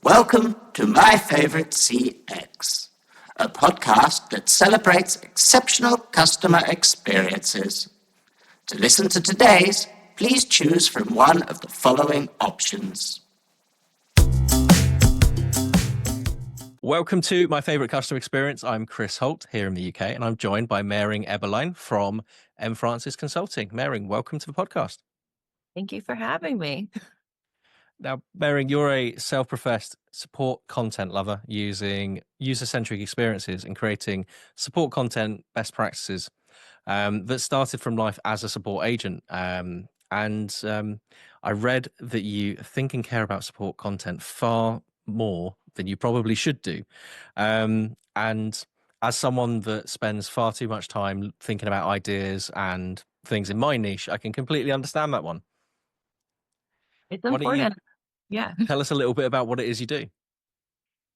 Welcome to My Favorite CX, a podcast that celebrates exceptional customer experiences. To listen to today's, please choose from one of the following options. Welcome to My Favorite Customer Experience. I'm Chris Holt here in the UK, and I'm joined by Maring Eberlein from CX Consulting. Maring, welcome to the podcast. Thank you for having me. Now, Maring, you're a self-professed support content lover using user-centric experiences and creating support content best practices that started from life as a support agent. I read that you think and care about support content far more than you probably should do. And as someone that spends far too much time thinking about ideas and things in my niche, I can completely understand that one. It's important. Yeah. Tell us a little bit about what it is you do.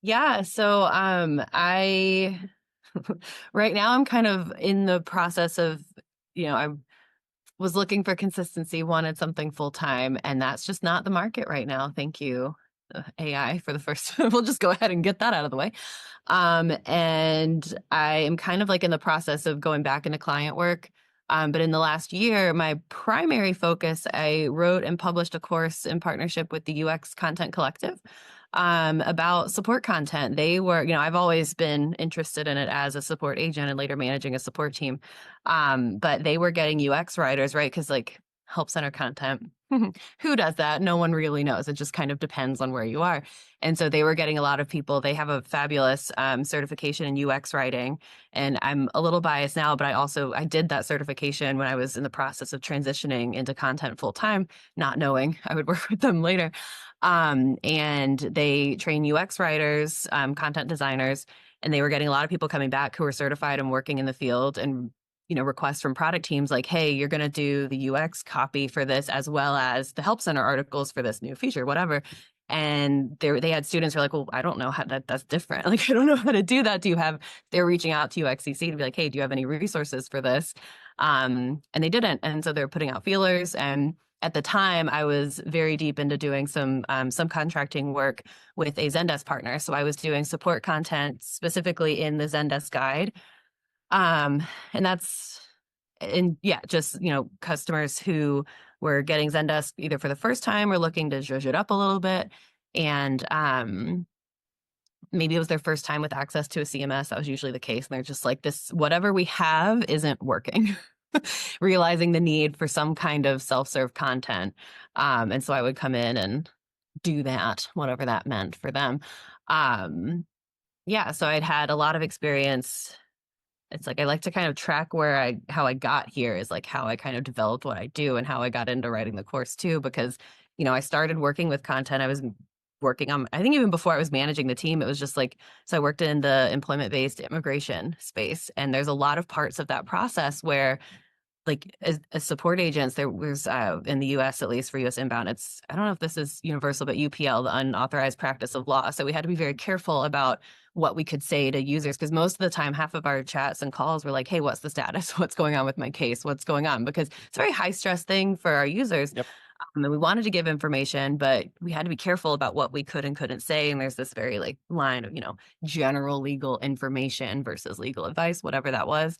Yeah. So I right now I'm kind of in the process of, I was looking for consistency, wanted something full time, and that's just not the market right now. Thank you, AI, for the first. We'll just go ahead and get that out of the way. And I am kind of like in the process of going back into client work. But in the last year, my primary focus, I wrote and published a course in partnership with the UX Content Collective about support content. They were, I've always been interested in it as a support agent and later managing a support team. But they were getting UX writers, right? Because like help center content, who does that? No one really knows. It just kind of depends on where you are. And so they were getting a lot of people. They have a fabulous certification in UX writing. And I'm a little biased now, but I did that certification when I was in the process of transitioning into content full time, not knowing I would work with them later. And they train UX writers, content designers, and they were getting a lot of people coming back who were certified and working in the field, and requests from product teams like, hey, you're going to do the UX copy for this as well as the help center articles for this new feature, whatever. And they had students who were like, well, I don't know how that's different. Like, I don't know how to do that. They're reaching out to UXCC to be like, hey, do you have any resources for this? And they didn't. And so they're putting out feelers. And at the time, I was very deep into doing some contracting work with a Zendesk partner. So I was doing support content specifically in the Zendesk guide. And just, customers who were getting Zendesk either for the first time or looking to zhuzh it up a little bit. And maybe it was their first time with access to a CMS. That was usually the case. And they're just like, whatever we have isn't working. Realizing the need for some kind of self-serve content. And so I would come in and do that, whatever that meant for them. So I'd had a lot of experience. It's like I like to kind of track how I got here is like how I kind of developed what I do and how I got into writing the course too, because, I started working with content. I was working on, I think even before I was managing the team, it was just like, so I worked in the employment-based immigration space. And there's a lot of parts of that process where like as support agents, there was in the US, at least for US inbound, I don't know if this is universal, but UPL, the unauthorized practice of law. So we had to be very careful about what we could say to users, because most of the time, half of our chats and calls were like, hey, what's the status? What's going on with my case? What's going on? Because it's a very high stress thing for our users. Yep. And we wanted to give information, but we had to be careful about what we could and couldn't say. And there's this very like line of, general legal information versus legal advice, whatever that was.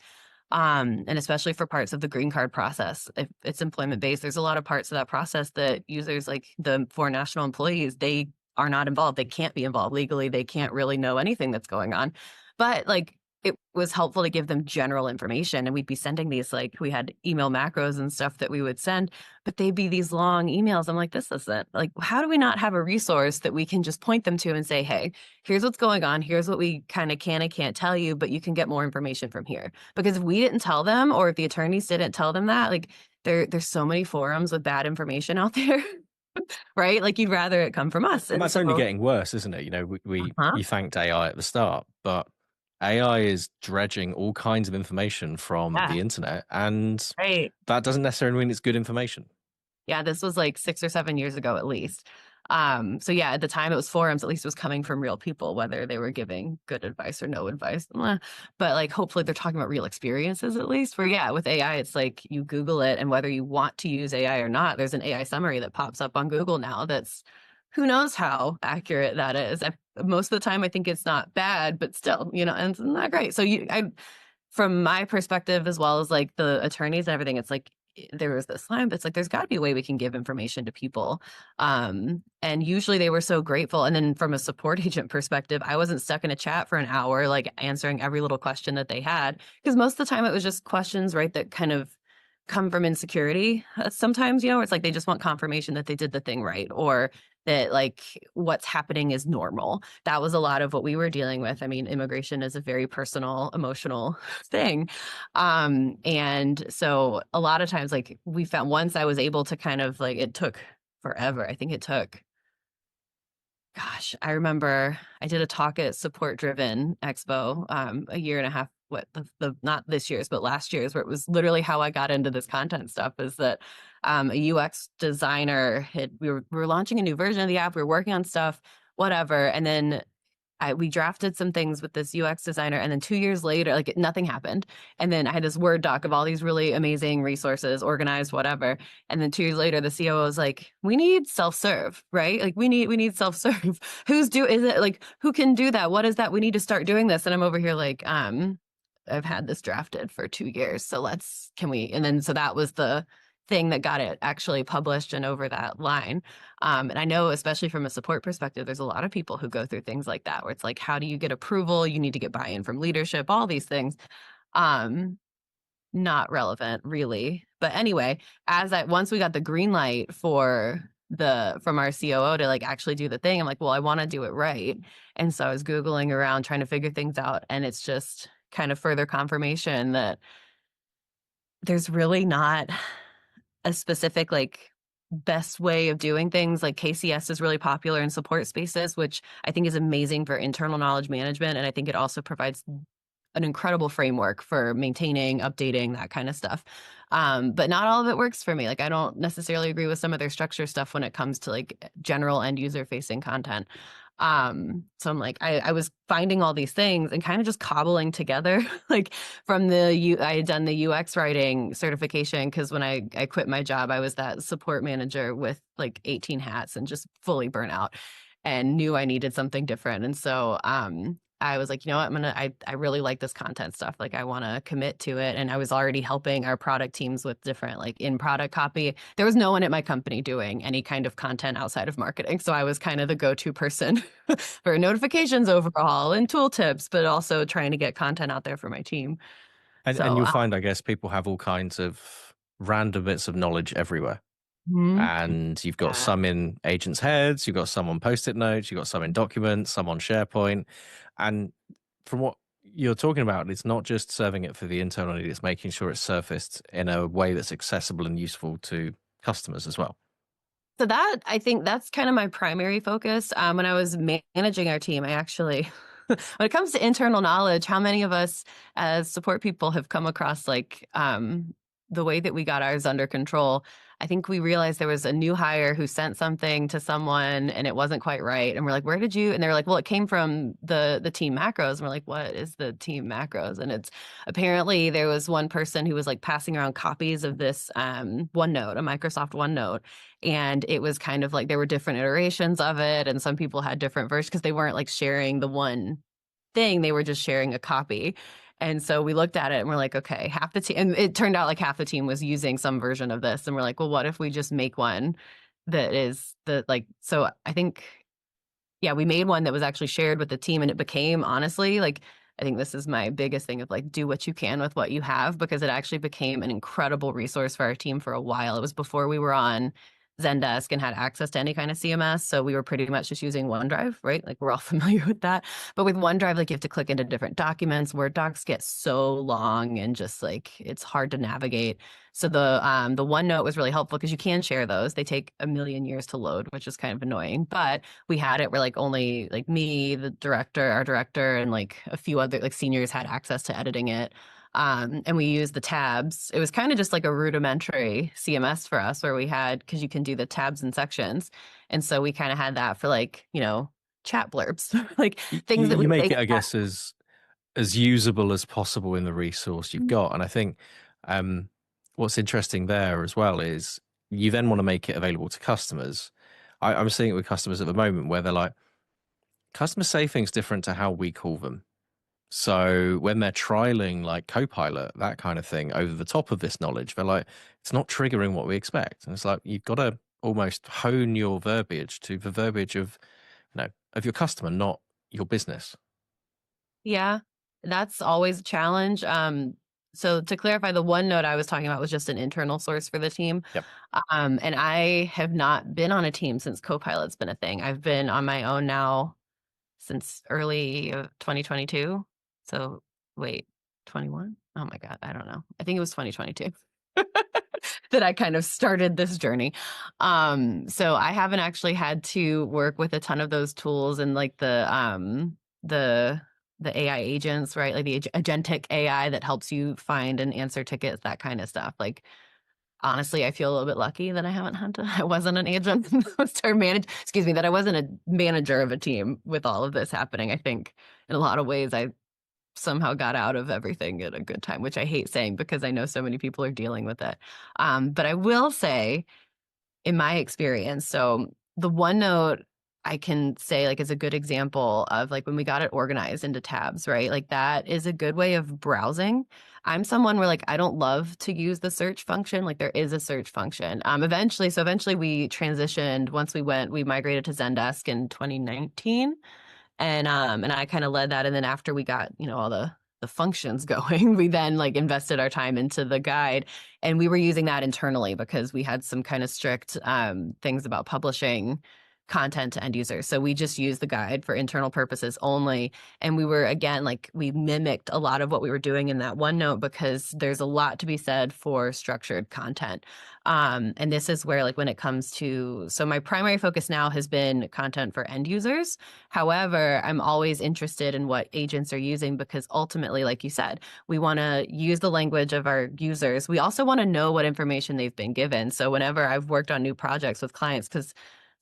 And especially for parts of the green card process, if it's employment-based, there's a lot of parts of that process that users, like the foreign national employees, they are not involved. They can't be involved legally. They can't really know anything that's going on. But like, it was helpful to give them general information. And we'd be sending these, like, we had email macros and stuff that we would send, but they'd be these long emails. I'm like, this isn't like, how do we not have a resource that we can just point them to and say, hey, here's what's going on. Here's what we kind of can and can't tell you, but you can get more information from here. Because if we didn't tell them, or if the attorneys didn't tell them that, like there's so many forums with bad information out there. Right? Like you'd rather it come from us. And that's only getting worse, isn't it? You thanked AI at the start, but AI is dredging all kinds of information from the internet, and that doesn't necessarily mean it's good information. Yeah, this was like 6 or 7 years ago at least. So yeah, at the time it was forums, at least it was coming from real people, whether they were giving good advice or no advice. But like, hopefully they're talking about real experiences at least, where with AI, it's like you Google it, and whether you want to use AI or not, there's an AI summary that pops up on Google now that's who knows how accurate that is. Most of the time, I think it's not bad, but still, and it's not great. So from my perspective, as well as like the attorneys and everything, it's like there was this line, but it's like there's got to be a way we can give information to people. And usually they were so grateful. And then from a support agent perspective, I wasn't stuck in a chat for an hour, like answering every little question that they had, because most of the time it was just questions, right, that kind of come from insecurity. Sometimes, it's like they just want confirmation that they did the thing right, or that like what's happening is normal. That was a lot of what we were dealing with. I mean, immigration is a very personal, emotional thing. And so a lot of times, like we found, once I was able to kind of like, it took forever. I think it took, gosh, I remember I did a talk at Support Driven Expo a year and a half, the not this year's, but last year's, where it was literally how I got into this content stuff, is that a UX designer we were launching a new version of the app, we were working on stuff, whatever, and then we drafted some things with this UX designer, and then 2 years later, like nothing happened. And then I had this Word doc of all these really amazing resources, organized, whatever. And then 2 years later, the COO was like, "We need self-serve, right? Like we need self-serve. Is it like who can do that? What is that? We need to start doing this." And I'm over here like, I've had this drafted for 2 years, so can we? And then so that was the thing that got it actually published and over that line. And I know, especially from a support perspective, there's a lot of people who go through things like that, where it's like, how do you get approval? You need to get buy-in from leadership, all these things. Not relevant, really. But anyway, once we got the green light from our COO to like actually do the thing, I'm like, well, I want to do it right. And so I was Googling around trying to figure things out, and it's just kind of further confirmation that there's really not a specific like best way of doing things. Like KCS is really popular in support spaces, which I think is amazing for internal knowledge management. And I think it also provides an incredible framework for maintaining, updating, that kind of stuff. But not all of it works for me. Like I don't necessarily agree with some of their structure stuff when it comes to like general end user facing content. So I'm like, I was finding all these things and kind of just cobbling together, like I had done the UX writing certification, because when I quit my job, I was that support manager with like 18 hats and just fully burnt out, and knew I needed something different. And so, I was like, you know what, I really like this content stuff. Like I want to commit to it. And I was already helping our product teams with different like in product copy. There was no one at my company doing any kind of content outside of marketing. So I was kind of the go-to person for notifications overall and tooltips, but also trying to get content out there for my team. And you'll find, I guess, people have all kinds of random bits of knowledge everywhere. And you've got some in agents' heads, you've got some on Post-it notes, you've got some in documents, some on SharePoint. And from what you're talking about, it's not just serving it for the internal need, it's making sure it's surfaced in a way that's accessible and useful to customers as well. So I think that's kind of my primary focus. When I was managing our team, I actually, when it comes to internal knowledge, how many of us as support people have come across like the way that we got ours under control? I think we realized there was a new hire who sent something to someone and it wasn't quite right. And we're like, where did you? And they're like, well, it came from the team macros. And we're like, what is the team macros? And it's apparently there was one person who was like passing around copies of this OneNote, a Microsoft OneNote. And it was kind of like there were different iterations of it. And some people had different versions because they weren't like sharing the one thing. They were just sharing a copy. And so we looked at it and we're like, okay, half the team, and it turned out like half the team was using some version of this. And we're like, well, what if we just make one that is so I think, yeah, we made one that was actually shared with the team, and it became, honestly, like, I think this is my biggest thing of like, do what you can with what you have, because it actually became an incredible resource for our team for a while. It was before we were on Zendesk and had access to any kind of CMS. So we were pretty much just using OneDrive, right? Like we're all familiar with that. But with OneDrive, like you have to click into different documents. Word docs get so long and just like it's hard to navigate. So the OneNote was really helpful because you can share those. They take a million years to load, which is kind of annoying. But we had it where like only like me, our director, and like a few other like seniors had access to editing it. And we used the tabs. It was kind of just like a rudimentary CMS for us, where we had, because you can do the tabs and sections. And so we kind of had that for like, chat blurbs, like things that we make it, I guess, as usable as possible in the resource you've got. And I think what's interesting there as well is you then want to make it available to customers. I'm seeing it with customers at the moment where they're like, customers say things different to how we call them. So when they're trialing like Copilot, that kind of thing, over the top of this knowledge, they're like, it's not triggering what we expect. And it's like, you've got to almost hone your verbiage to the verbiage of, of your customer, not your business. Yeah, that's always a challenge. So to clarify, the OneNote I was talking about was just an internal source for the team. Yep. And I have not been on a team since Copilot's been a thing. I've been on my own now since early of 2022. So wait, 21? Oh my God, I don't know. I think it was 2022 that I kind of started this journey. So I haven't actually had to work with a ton of those tools and like the AI agents, right? Like the agentic AI that helps you find and answer tickets, that kind of stuff. Like, honestly, I feel a little bit lucky that I wasn't an agent that I wasn't a manager of a team with all of this happening. I think in a lot of ways, I somehow got out of everything at a good time, which I hate saying because I know so many people are dealing with it. But I will say, in my experience, so the OneNote I can say like is a good example of like when we got it organized into tabs, right? Like that is a good way of browsing. I'm someone where like I don't love to use the search function. Like there is a search function. Eventually we transitioned once we migrated to Zendesk in 2019. And I kind of led that. And then after we got, all the functions going, we then like invested our time into the guide, and we were using that internally because we had some kind of strict things about publishing content to end users. So we just used the guide for internal purposes only. And we were, again, like we mimicked a lot of what we were doing in that OneNote because there's a lot to be said for structured content. And this is where like when it comes to, so my primary focus now has been content for end users. However, I'm always interested in what agents are using because ultimately, like you said, we want to use the language of our users. We also want to know what information they've been given. So whenever I've worked on new projects with clients, because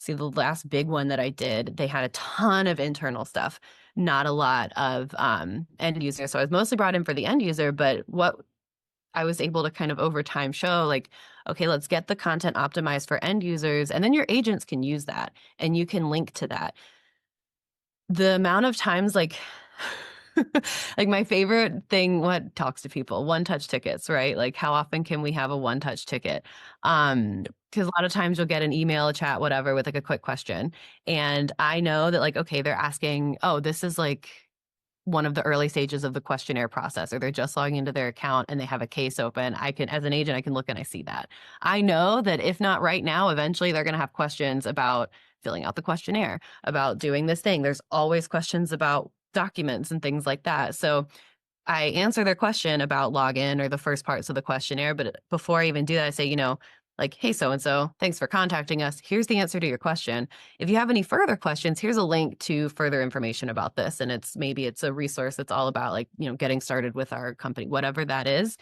see, the last big one that I did, they had a ton of internal stuff, not a lot of end users. So I was mostly brought in for the end user, but what I was able to kind of over time show like, okay, let's get the content optimized for end users, and then your agents can use that and you can link to that. The amount of times like like my favorite thing, what talks to people, one-touch tickets, right? Like how often can we have a one-touch ticket? Because a lot of times you'll get an email, a chat, whatever, with like a quick question. And I know that like, okay, they're asking, oh, this is like one of the early stages of the questionnaire process, or they're just logging into their account and they have a case open. As an agent, I can look and I see that. I know that if not right now, eventually they're going to have questions about filling out the questionnaire, about doing this thing. There's always questions about documents and things like that. So I answer their question about login or the first parts of the questionnaire. But before I even do that, I say, like, hey, so-and-so, thanks for contacting us. Here's the answer to your question. If you have any further questions, here's a link to further information about this. And maybe it's a resource that's all about like, getting started with our company, whatever that is.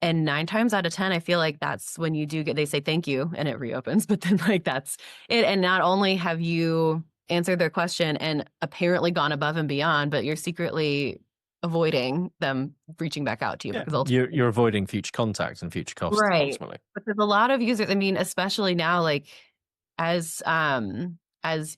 And 9 times out of 10, I feel like that's when you do they say thank you and it reopens, but then like that's it. And not only have you answered their question and apparently gone above and beyond, but you're secretly avoiding them reaching back out to you. Yeah, because you're avoiding future contacts and future costs, right. ultimately. Because a lot of users, I mean, especially now, like as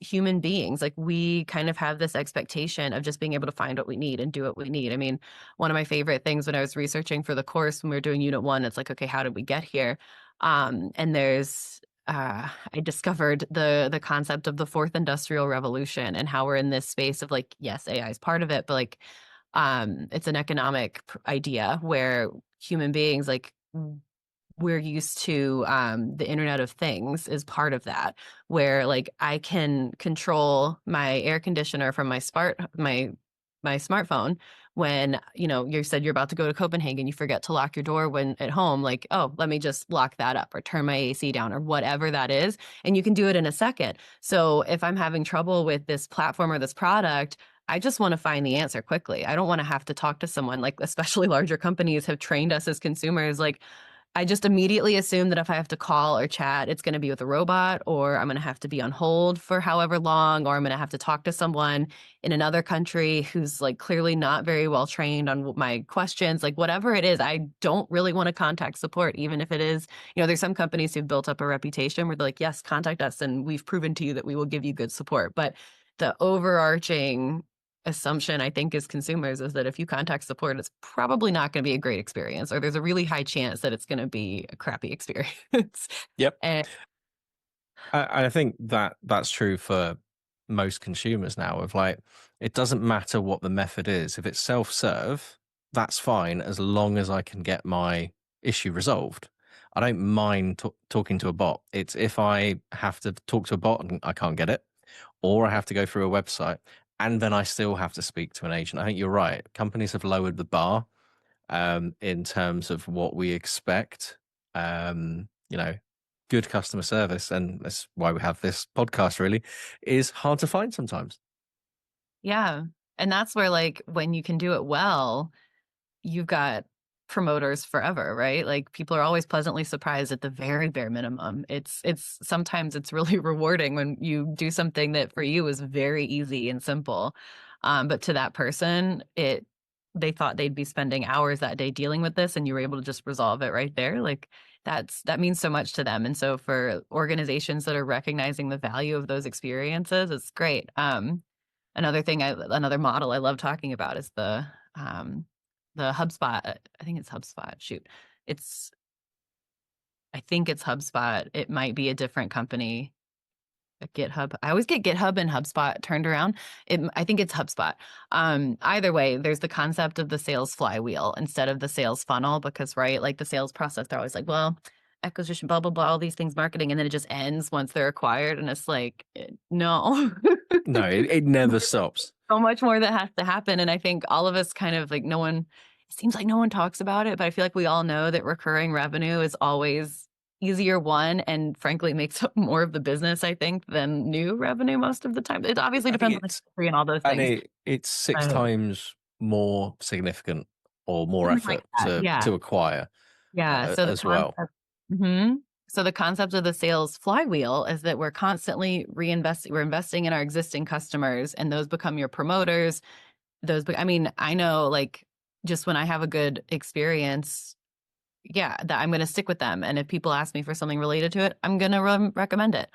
human beings, like we kind of have this expectation of just being able to find what we need and do what we need. I mean, one of my favorite things when I was researching for the course when we were doing Unit 1, it's like, okay, how did we get here? And there's I discovered the concept of the fourth industrial revolution and how we're in this space of like, yes, AI is part of it, but like it's an economic idea where human beings like we're used to the Internet of Things is part of that, where like I can control my air conditioner from my smartphone when you said you're about to go to Copenhagen, you forget to lock your door when at home, like, oh, let me just lock that up or turn my AC down or whatever that is, and you can do it in a second. So if I'm having trouble with this platform or this product, I just want to find the answer quickly. I don't want to have to talk to someone, like especially larger companies have trained us as consumers like I just immediately assume that if I have to call or chat, it's going to be with a robot, or I'm going to have to be on hold for however long, or I'm going to have to talk to someone in another country who's like clearly not very well trained on my questions, like whatever it is. I don't really want to contact support, even if it is, there's some companies who've built up a reputation where they're like, yes, contact us and we've proven to you that we will give you good support. But the overarching assumption, I think, as consumers is that if you contact support, it's probably not going to be a great experience, or there's a really high chance that it's going to be a crappy experience. Yep. And I think that that's true for most consumers now, of like, it doesn't matter what the method is. If it's self-serve, that's fine as long as I can get my issue resolved. I don't mind talking to a bot. It's if I have to talk to a bot and I can't get it, or I have to go through a website and then I still have to speak to an agent. I think you're right. Companies have lowered the bar in terms of what we expect. Good customer service, and that's why we have this podcast, really, is hard to find sometimes. yeah, and that's where, like, when you can do it well, you've got promoters forever, right? Like, people are always pleasantly surprised at the very bare minimum. It's sometimes it's really rewarding when you do something that for you is very easy and simple. But to that person, they thought they'd be spending hours that day dealing with this, and you were able to just resolve it right there. Like, that means so much to them. And so for organizations that are recognizing the value of those experiences, it's great. Another model I love talking about is the HubSpot. I think it's HubSpot. Shoot. I think it's HubSpot. It might be a different company. GitHub. I always get GitHub and HubSpot turned around. I think it's HubSpot. Either way, there's the concept of the sales flywheel instead of the sales funnel, because, right, like the sales process, they're always like, well, acquisition, blah, blah, blah, all these things, marketing, and then it just ends once they're acquired. And it's like, no. No, it never stops. So much more that has to happen. And I think all of us kind of like, it seems like no one talks about it, but I feel like we all know that recurring revenue is always easier one, and frankly makes up more of the business, I think, than new revenue most of the time. It obviously depends on the industry and all those things. And it's 6 times more significant or more effort to acquire. Yeah. So as well. So the concept of the sales flywheel is that we're constantly reinvesting. We're investing in our existing customers, and those become your promoters. I know, like, just when I have a good experience, that I'm going to stick with them. And if people ask me for something related to it, I'm going to recommend it.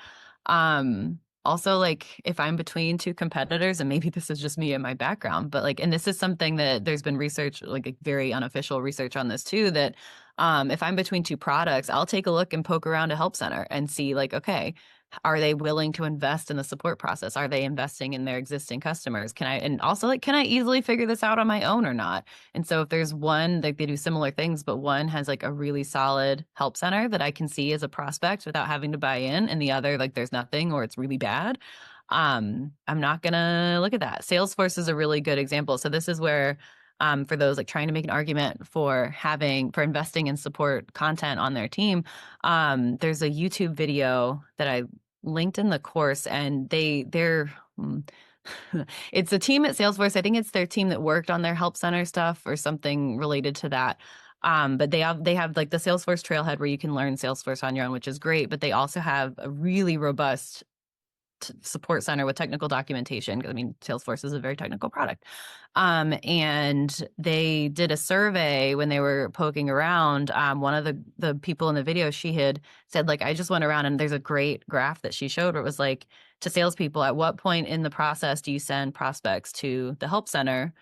Also, like, if I'm between two competitors, and maybe this is just me and my background, but like, and this is something that there's been research, like very unofficial research on this too, that if I'm between two products, I'll take a look and poke around a help center and see, like, okay, are they willing to invest in the support process? Are they investing in their existing customers? Can I easily figure this out on my own or not? And so if there's one, like, they do similar things, but one has like a really solid help center that I can see as a prospect without having to buy in, and the other, like, there's nothing, or it's really bad, I'm not gonna look at that. Salesforce is a really good example. So this is where, for those like trying to make an argument for investing in support content on their team, there's a YouTube video that I linked in the course, and they're it's a team at Salesforce. I think it's their team that worked on their help center stuff or something related to that. But they have like the Salesforce Trailhead where you can learn Salesforce on your own, which is great. But they also have a really robust support center with technical documentation. I mean, Salesforce is a very technical product. And they did a survey when they were poking around. One of the people in the video, she had said, like, I just went around, and there's a great graph that she showed where it was like, to salespeople, at what point in the process do you send prospects to the help center?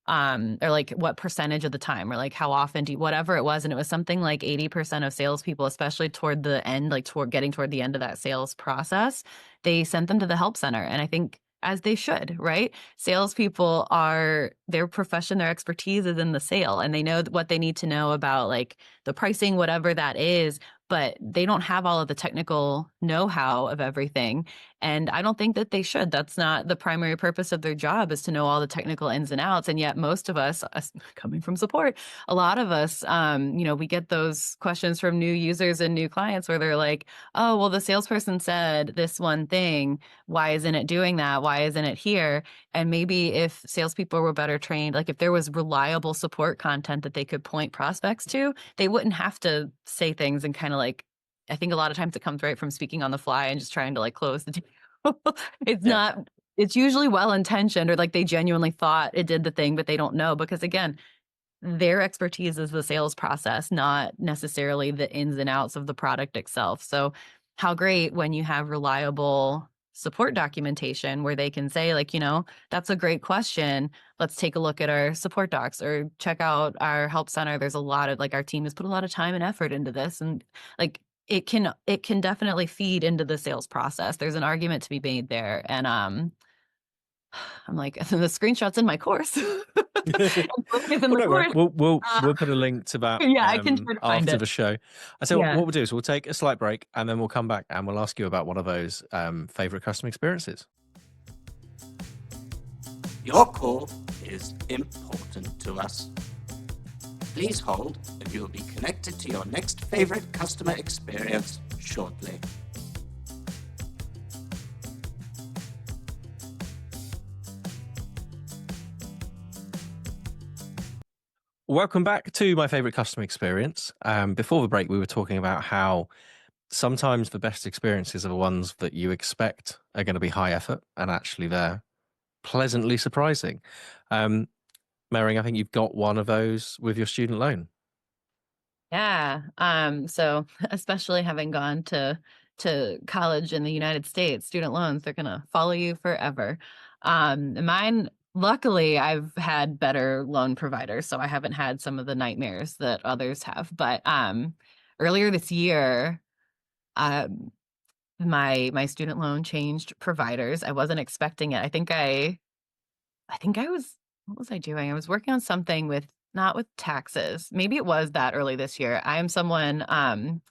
Or like what percentage of the time, or like how often whatever it was. And it was something like 80% of salespeople, especially toward the end, like getting toward the end of that sales process, they sent them to the help center. And I think, as they should, right? Salespeople their profession, their expertise is in the sale, and they know what they need to know about, like, the pricing, whatever that is. but they don't have all of the technical know-how of everything. And I don't think that they should. That's not the primary purpose of their job, is to know all the technical ins and outs. And yet most of us coming from support, a lot of us, we get those questions from new users and new clients where they're like, oh, well, the salesperson said this one thing. Why isn't it doing that? Why isn't it here? And maybe if salespeople were better trained, like if there was reliable support content that they could point prospects to, they wouldn't have to say things and kind of like, I think a lot of times it comes right from speaking on the fly and just trying to like close the deal. It's usually well-intentioned, or like they genuinely thought it did the thing, but they don't know, because again, their expertise is the sales process, not necessarily the ins and outs of the product itself. So how great when you have reliable support documentation where they can say like, that's a great question. Let's take a look at our support docs or check out our help center. There's a lot of like, our team has put a lot of time and effort into this, and like it can definitely feed into the sales process. There's an argument to be made there. And I'm like, the screenshot's in my course. We'll put a link to that I can try to find after it. the show. So what we'll do is we'll take a slight break and then we'll come back and we'll ask you about one of those favorite customer experiences. Your call is important to us. Please hold, and you will be connected to your next favorite customer experience shortly. Welcome back to my favorite customer experience. Before the break, we were talking about how sometimes the best experiences are the ones that you expect are going to be high effort, and actually they're pleasantly surprising. Maring, I think you've got one of those with your student loan. Yeah. So especially having gone to college in the United States, student loans, they're gonna follow you forever. Mine, luckily, I've had better loan providers, so I haven't had some of the nightmares that others have. But earlier this year, my student loan changed providers. I wasn't expecting it. I think I was, what was I doing? I was working on something with, not with taxes. Maybe it was that early this year. I am someone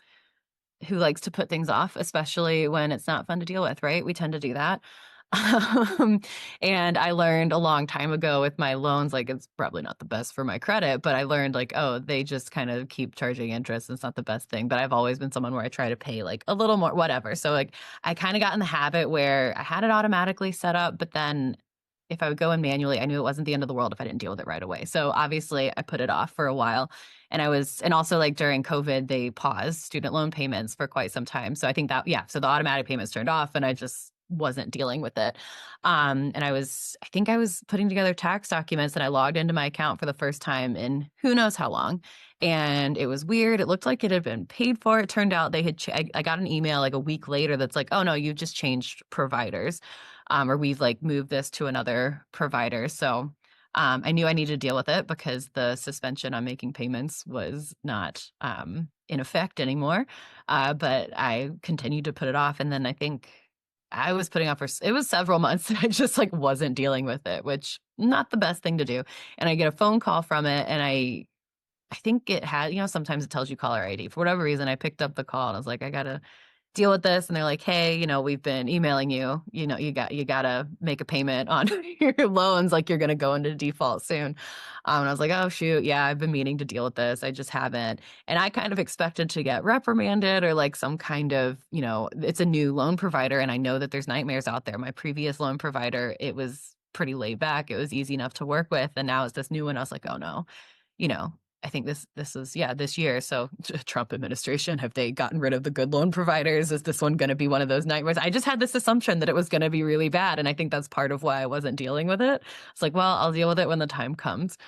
who likes to put things off, especially when it's not fun to deal with, right? We tend to do that. And I learned a long time ago with my loans, like it's probably not the best for my credit, but I learned like, oh, they just kind of keep charging interest. It's not the best thing. But I've always been someone where I try to pay like a little more, whatever. So like I kind of got in the habit where I had it automatically set up, but then if I would go in manually, I knew it wasn't the end of the world if I didn't deal with it right away. So obviously I put it off for a while. And also like during COVID, they paused student loan payments for quite some time. So I think that, so the automatic payments turned off and I just wasn't dealing with it. And I think I was putting together tax documents and I logged into my account for the first time in who knows how long. And it was weird. It looked like it had been paid for. It turned out they had, I got an email like a week later that's like, oh no, you've just changed providers. Or we've like moved this to another provider. So I knew I needed to deal with it because the suspension on making payments was not in effect anymore. But I continued to put it off. And then I think I was putting off it was several months. I just like wasn't dealing with it, which not the best thing to do. And I get a phone call from it and I think it had, sometimes it tells you caller ID. For whatever reason, I picked up the call and I was like, I got to deal with this. And they're like, hey, we've been emailing you, you got to make a payment on your loans. Like you're going to go into default soon. And I was like, oh shoot. Yeah, I've been meaning to deal with this. I just haven't. And I kind of expected to get reprimanded or like some kind of, it's a new loan provider. And I know that there's nightmares out there. My previous loan provider, it was pretty laid back. It was easy enough to work with. And now it's this new one. I was like, oh no, I think this is this year. So Trump administration, have they gotten rid of the good loan providers? Is this one going to be one of those nightmares? I just had this assumption that it was going to be really bad. And I think that's part of why I wasn't dealing with it. It's like, well, I'll deal with it when the time comes.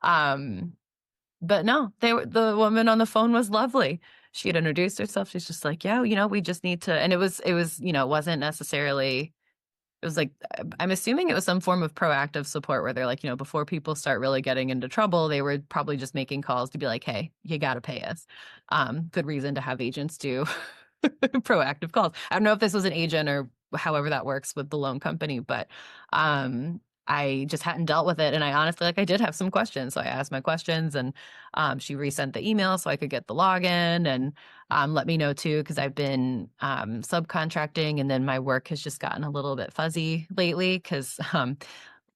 But no, the woman on the phone was lovely. She had introduced herself. She's just like, yeah, we just need to, and it was, it wasn't necessarily, it was like, I'm assuming it was some form of proactive support where they're like, before people start really getting into trouble, they were probably just making calls to be like, hey, you got to pay us. Good reason to have agents do proactive calls. I don't know if this was an agent or however that works with the loan company, but I just hadn't dealt with it. And I honestly, like, I did have some questions. So I asked my questions, and she resent the email so I could get the login, and let me know too, because I've been subcontracting, and then my work has just gotten a little bit fuzzy lately because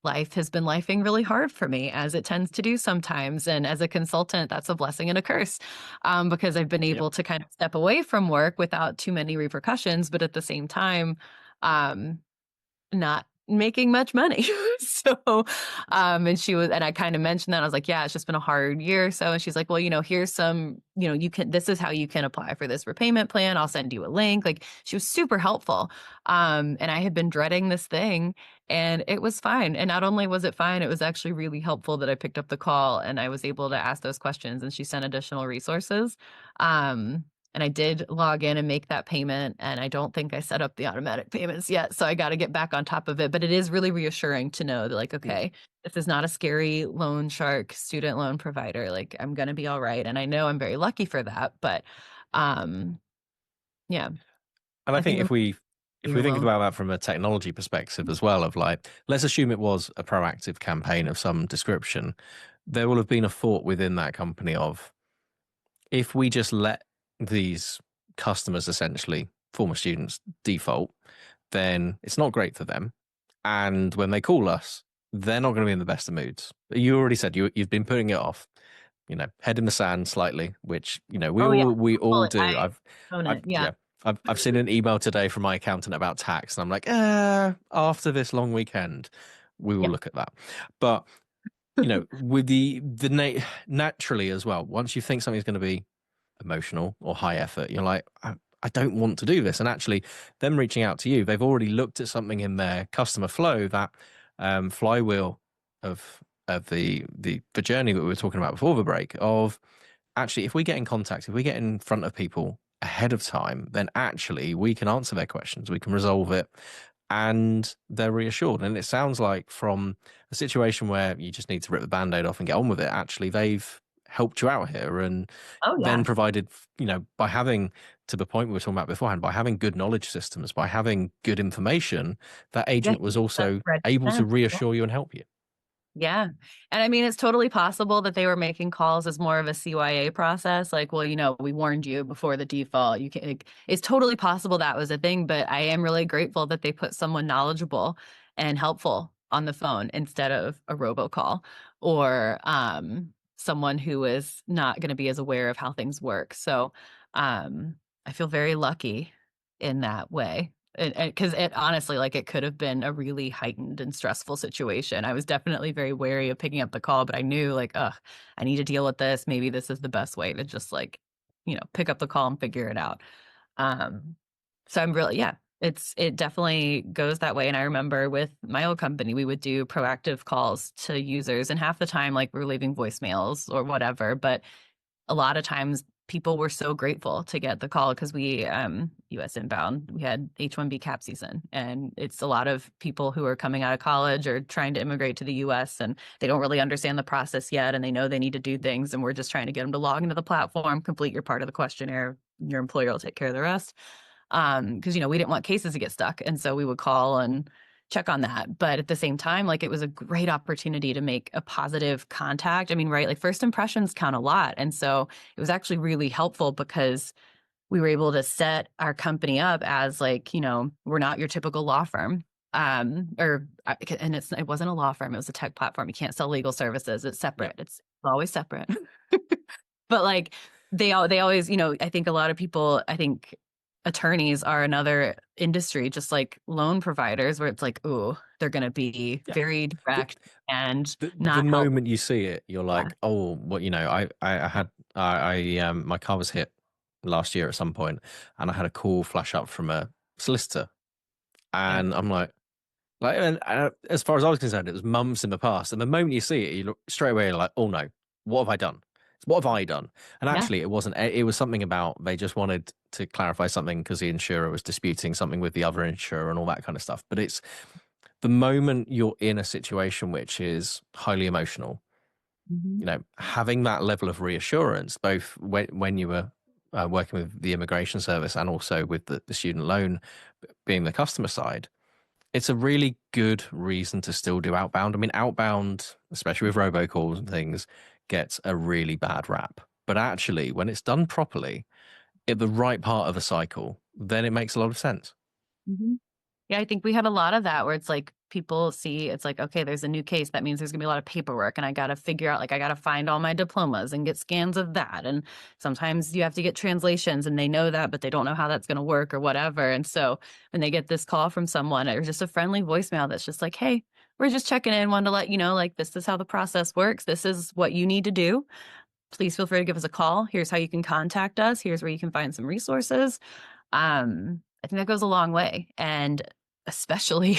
life has been lifing really hard for me, as it tends to do sometimes. And as a consultant, that's a blessing and a curse, because I've been able to kind of step away from work without too many repercussions, but at the same time, um, not making much money. So, and I kind of mentioned that. I was like, yeah, it's just been a hard year or so. And she's like, well, here's some, this is how you can apply for this repayment plan. I'll send you a link. Like, she was super helpful. And I had been dreading this thing, and it was fine. And not only was it fine, it was actually really helpful that I picked up the call and I was able to ask those questions, and she sent additional resources. And I did log in and make that payment, and I don't think I set up the automatic payments yet. So I got to get back on top of it. But it is really reassuring to know that, like, okay, this is not a scary loan shark student loan provider. Like, I'm going to be all right. And I know I'm very lucky for that. But yeah. And I think if we you're think alone. about that from a technology perspective as well, of like, let's assume it was a proactive campaign of some description, there will have been a thought within that company of, if we just let these customers, essentially former students, default, then it's not great for them. And when they call us, they're not going to be in the best of moods. You already said you've been putting it off, head in the sand slightly, which, we all do. I've seen an email today from my accountant about tax, and I'm like, after this long weekend, we will look at that. But with the naturally as well, once you think something's going to be emotional or high effort, you're like, I don't want to do this. And actually, them reaching out to you, they've already looked at something in their customer flow, that flywheel of the journey that we were talking about before the break, of actually, if we get in contact, if we get in front of people ahead of time, then actually we can answer their questions, we can resolve it, and they're reassured. And it sounds like, from a situation where you just need to rip the Band-Aid off and get on with it, actually they've helped you out here, and then provided, by having, to the point we were talking about beforehand, by having good knowledge systems, by having good information, that agent was also able to reassure you and help you. Yeah. And I mean, it's totally possible that they were making calls as more of a CYA process. Like, well, we warned you before the default. It's totally possible that was a thing, but I am really grateful that they put someone knowledgeable and helpful on the phone instead of a robocall, or someone who is not going to be as aware of how things work. So I feel very lucky in that way. Because it honestly, like, it could have been a really heightened and stressful situation. I was definitely very wary of picking up the call, but I knew, like, I need to deal with this. Maybe this is the best way to just, like, pick up the call and figure it out. So I'm really, it definitely goes that way. And I remember with my old company, we would do proactive calls to users, and half the time, like, we're leaving voicemails or whatever, but a lot of times people were so grateful to get the call, because we, US inbound, we had H-1B cap season, and it's a lot of people who are coming out of college or trying to immigrate to the US, and they don't really understand the process yet, and they know they need to do things, and we're just trying to get them to log into the platform, complete your part of the questionnaire, your employer will take care of the rest. Because we didn't want cases to get stuck, and so we would call and check on that. But at the same time, like, it was a great opportunity to make a positive contact. I mean, right, like, first impressions count a lot. And so it was actually really helpful, because we were able to set our company up as, like, we're not your typical law firm. And it wasn't a law firm, it was a tech platform. You can't sell legal services. It's separate. It's always separate. But, like, they always, I think a lot of people, attorneys are another industry, just like loan providers, where it's like, oh, they're going to be very direct and not the moment you see it, you're like, oh, what, my car was hit last year at some point, and I had a call flash up from a solicitor, and I'm like, and as far as I was concerned, it was months in the past. And the moment you see it, you look straight away, you're like, oh no, what have I done? What have I done? And actually, it wasn't. It was something about, they just wanted to clarify something because the insurer was disputing something with the other insurer and all that kind of stuff. But it's the moment you're in a situation which is highly emotional, having that level of reassurance, both when you were working with the immigration service and also with the student loan being the customer side, it's a really good reason to still do outbound. I mean, outbound, especially with robocalls and things, gets a really bad rap. But actually, when it's done properly, at the right part of the cycle, then it makes a lot of sense. Mm-hmm. Yeah, I think we have a lot of that where it's like people see it's like, okay, there's a new case. That means there's gonna be a lot of paperwork and I got to figure out, like, I got to find all my diplomas and get scans of that. And sometimes you have to get translations and they know that, but they don't know how that's going to work or whatever. And so when they get this call from someone or just a friendly voicemail that's just like, hey, we're just checking in, wanted to let you know, like, this is how the process works. This is what you need to do. Please feel free to give us a call. Here's how you can contact us. Here's where you can find some resources. I think that goes a long way. And especially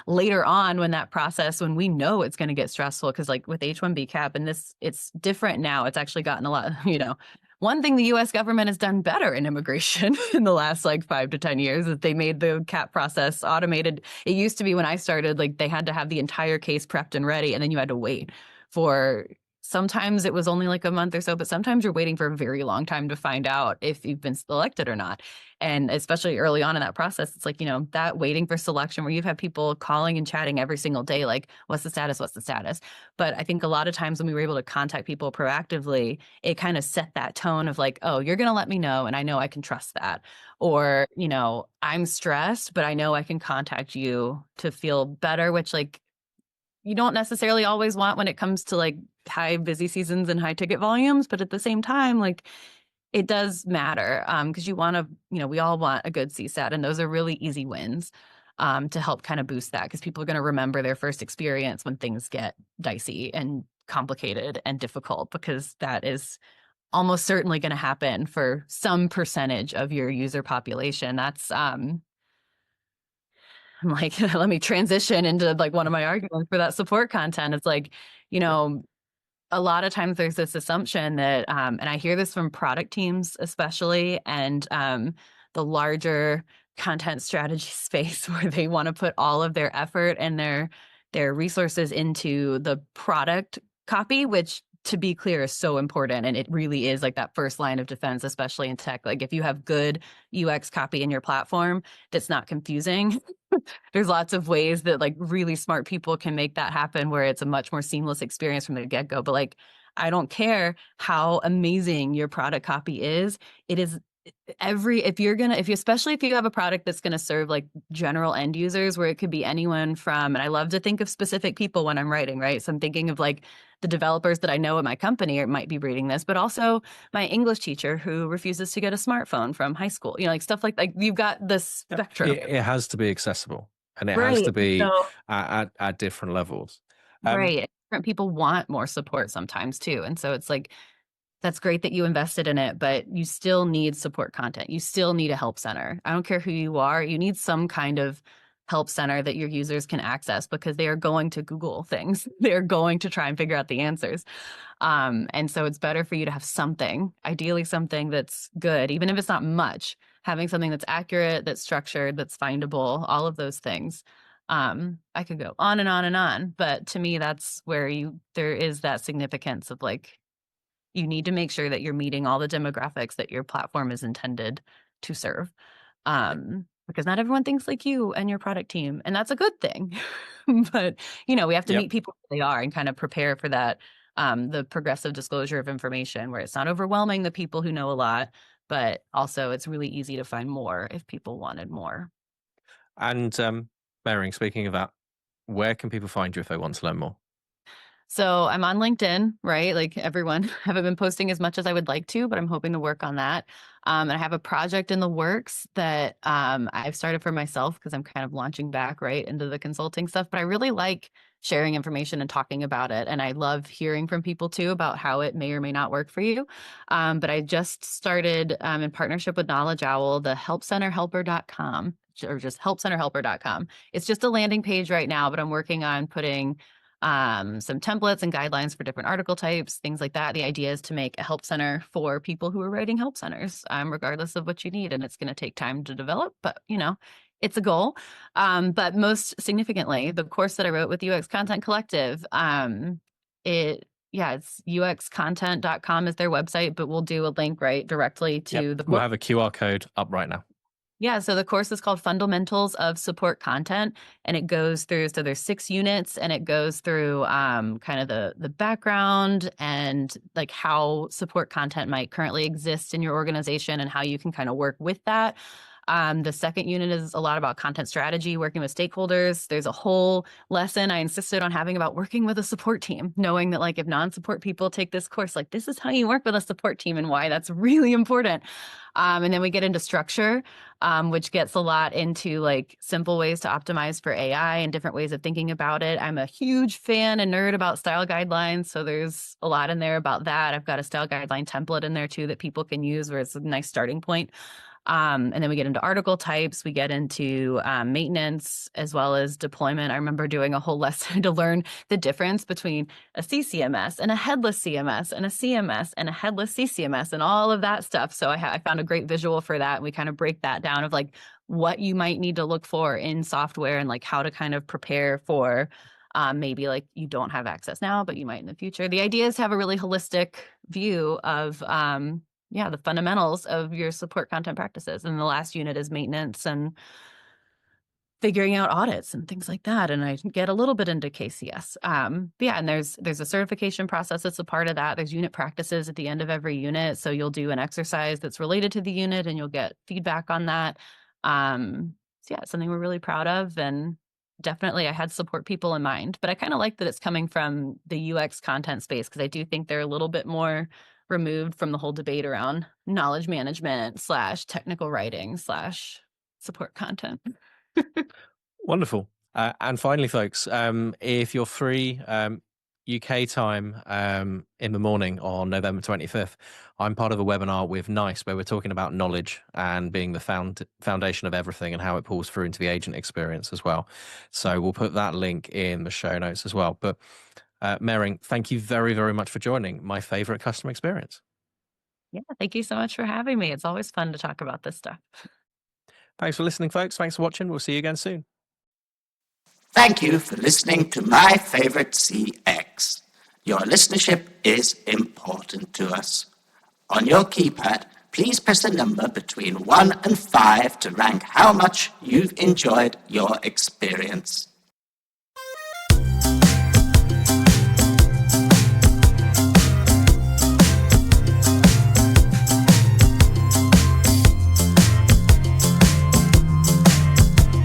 later on when we know it's going to get stressful, because like with H-1B cap and this, it's different now. It's actually gotten a lot, one thing the US government has done better in immigration in the last like 5 to 10 years is they made the cap process automated. It used to be when I started, like they had to have the entire case prepped and ready, and then you had to wait for, sometimes it was only like a month or so, but sometimes you're waiting for a very long time to find out if you've been selected or not. And especially early on in that process, it's like, that waiting for selection where you've had people calling and chatting every single day, like, what's the status? What's the status? But I think a lot of times when we were able to contact people proactively, it kind of set that tone of like, oh, you're going to let me know. And I know I can trust that. Or, I'm stressed, but I know I can contact you to feel better, which like, you don't necessarily always want when it comes to like high busy seasons and high ticket volumes, but at the same time, like it does matter because you want to, we all want a good CSAT, and those are really easy wins to help kind of boost that, because people are going to remember their first experience when things get dicey and complicated and difficult, because that is almost certainly going to happen for some percentage of your user population. That's I'm like, let me transition into like one of my arguments for that support content. It's like, a lot of times there's this assumption that, and I hear this from product teams especially, and the larger content strategy space where they want to put all of their effort and their resources into the product copy, which to be clear is so important. And it really is like that first line of defense, especially in tech. Like if you have good UX copy in your platform that's not confusing, there's lots of ways that like really smart people can make that happen where it's a much more seamless experience from the get-go. But like, I don't care how amazing your product copy is. It is especially if you have a product that's going to serve like general end users, where it could be anyone from, and I love to think of specific people when I'm writing, right? So I'm thinking of like the developers that I know at my company or might be reading this, but also my English teacher who refuses to get a smartphone from high school, like stuff like you've got this spectrum. It has to be accessible, and it Right. has to be So, at different levels. right. Different people want more support sometimes too. And so it's like, that's great that you invested in it, but you still need support content. You still need a help center. I don't care who you are. You need some kind of help center that your users can access, because they are going to Google things. They're going to try and figure out the answers. And so it's better for you to have something, ideally something that's good, even if it's not much, having something that's accurate, that's structured, that's findable, all of those things. I could go on and on and on, but to me, that's where there is that significance of like, you need to make sure that you're meeting all the demographics that your platform is intended to serve. Because not everyone thinks like you and your product team, and that's a good thing. But, we have to meet people where they are and kind of prepare for that, the progressive disclosure of information, where it's not overwhelming the people who know a lot, but also it's really easy to find more if people wanted more. And Maring, speaking of that, where can people find you if they want to learn more? So I'm on LinkedIn, right? Like everyone, I haven't been posting as much as I would like to, but I'm hoping to work on that. And I have a project in the works that I've started for myself, because I'm kind of launching back right into the consulting stuff. But I really like sharing information and talking about it. And I love hearing from people too about how it may or may not work for you. But I just started in partnership with Knowledge Owl, the helpcenterhelper.com, or just helpcenterhelper.com. It's just a landing page right now, but I'm working on putting some templates and guidelines for different article types, things like that. The idea is to make a help center for people who are writing help centers, regardless of what you need. And it's going to take time to develop, but it's a goal. But most significantly, the course that I wrote with UX Content Collective, it's uxcontent.com is their website, but we'll do a link right directly to the course. We'll have a QR code up right now. Yeah, so the course is called Fundamentals of Support Content, and it goes through, so there's 6 units, and it goes through kind of the background and like how support content might currently exist in your organization and how you can kind of work with that. The second unit is a lot about content strategy, working with stakeholders. There's a whole lesson I insisted on having about working with a support team, knowing that like if non-support people take this course, like this is how you work with a support team and why that's really important. And then we get into structure, which gets a lot into like simple ways to optimize for AI and different ways of thinking about it. I'm a huge fan and nerd about style guidelines. So there's a lot in there about that. I've got a style guideline template in there too that people can use where it's a nice starting point. And then we get into article types, we get into maintenance as well as deployment. I remember doing a whole lesson to learn the difference between a CCMS and a headless CMS and a CMS and a headless CCMS and all of that stuff. So I found a great visual for that. And we kind of break that down of like what you might need to look for in software and like how to kind of prepare for maybe like you don't have access now, but you might in the future. The idea is to have a really holistic view of the fundamentals of your support content practices. And the last unit is maintenance and figuring out audits and things like that. And I get a little bit into KCS. And there's a certification process that's a part of that. There's unit practices at the end of every unit. So you'll do an exercise that's related to the unit and you'll get feedback on that. It's something we're really proud of. And definitely I had support people in mind, but I kind of like that it's coming from the UX content space because I do think they're a little bit more removed from the whole debate around knowledge management / technical writing / support content. Wonderful. And finally, folks, if you're free UK time in the morning on November 25th, I'm part of a webinar with Nice where we're talking about knowledge and being the foundation of everything and how it pulls through into the agent experience as well. So we'll put that link in the show notes as well. But Maring, thank you very, very much for joining my favorite customer experience. Yeah, thank you so much for having me. It's always fun to talk about this stuff. Thanks for listening, folks. Thanks for watching. We'll see you again soon. Thank you for listening to My Favorite CX. Your listenership is important to us. On your keypad, please press the number between 1 and 5 to rank how much you've enjoyed your experience.